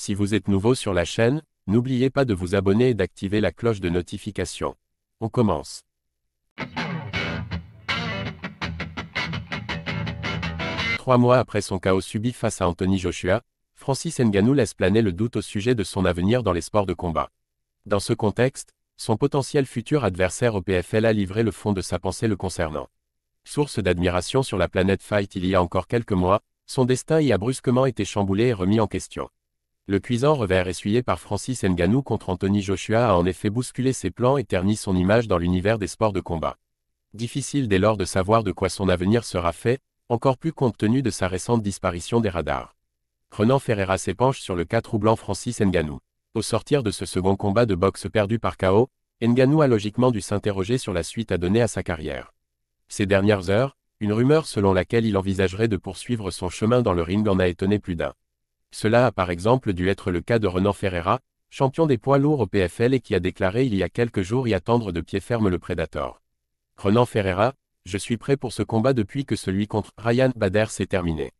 Si vous êtes nouveau sur la chaîne, n'oubliez pas de vous abonner et d'activer la cloche de notification. On commence. Trois mois après son chaos subi face à Anthony Joshua, Francis Ngannou laisse planer le doute au sujet de son avenir dans les sports de combat. Dans ce contexte, son potentiel futur adversaire au PFL a livré le fond de sa pensée le concernant. Source d'admiration sur la planète Fight il y a encore quelques mois, son destin y a brusquement été chamboulé et remis en question. Le cuisant revers essuyé par Francis Ngannou contre Anthony Joshua a en effet bousculé ses plans et terni son image dans l'univers des sports de combat. Difficile dès lors de savoir de quoi son avenir sera fait, encore plus compte tenu de sa récente disparition des radars. Renan Ferreira s'épanche sur le cas troublant Francis Ngannou. Au sortir de ce second combat de boxe perdu par KO, Ngannou a logiquement dû s'interroger sur la suite à donner à sa carrière. Ces dernières heures, une rumeur selon laquelle il envisagerait de poursuivre son chemin dans le ring en a étonné plus d'un. Cela a par exemple dû être le cas de Renan Ferreira, champion des poids lourds au PFL et qui a déclaré il y a quelques jours y attendre de pied ferme le Predator. Renan Ferreira, je suis prêt pour ce combat depuis que celui contre Ryan Bader s'est terminé.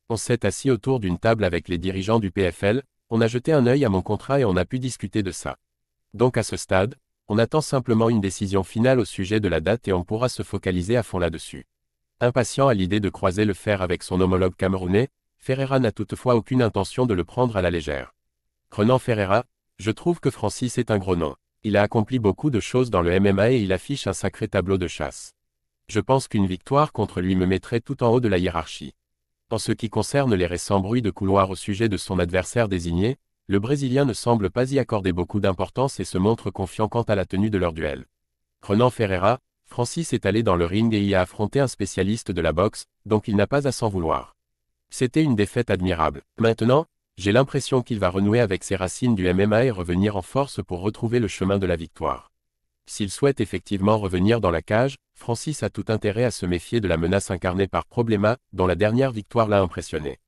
On s'est assis autour d'une table avec les dirigeants du PFL, on a jeté un œil à mon contrat et on a pu discuter de ça. Donc à ce stade, on attend simplement une décision finale au sujet de la date et on pourra se focaliser à fond là-dessus. Impatient à l'idée de croiser le fer avec son homologue camerounais, Ferreira n'a toutefois aucune intention de le prendre à la légère. Renan Ferreira, je trouve que Francis est un gros nom. Il a accompli beaucoup de choses dans le MMA et il affiche un sacré tableau de chasse. Je pense qu'une victoire contre lui me mettrait tout en haut de la hiérarchie. En ce qui concerne les récents bruits de couloir au sujet de son adversaire désigné, le Brésilien ne semble pas y accorder beaucoup d'importance et se montre confiant quant à la tenue de leur duel. Renan Ferreira, Francis est allé dans le ring et y a affronté un spécialiste de la boxe, donc il n'a pas à s'en vouloir. C'était une défaite admirable. Maintenant, j'ai l'impression qu'il va renouer avec ses racines du MMA et revenir en force pour retrouver le chemin de la victoire. S'il souhaite effectivement revenir dans la cage, Francis a tout intérêt à se méfier de la menace incarnée par Problema, dont la dernière victoire l'a impressionné.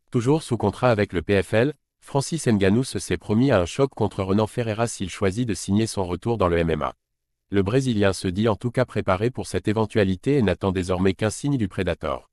Toujours sous contrat avec le PFL, Francis Ngannou s'est promis à un choc contre Renan Ferreira s'il choisit de signer son retour dans le MMA. Le Brésilien se dit en tout cas préparé pour cette éventualité et n'attend désormais qu'un signe du Predator.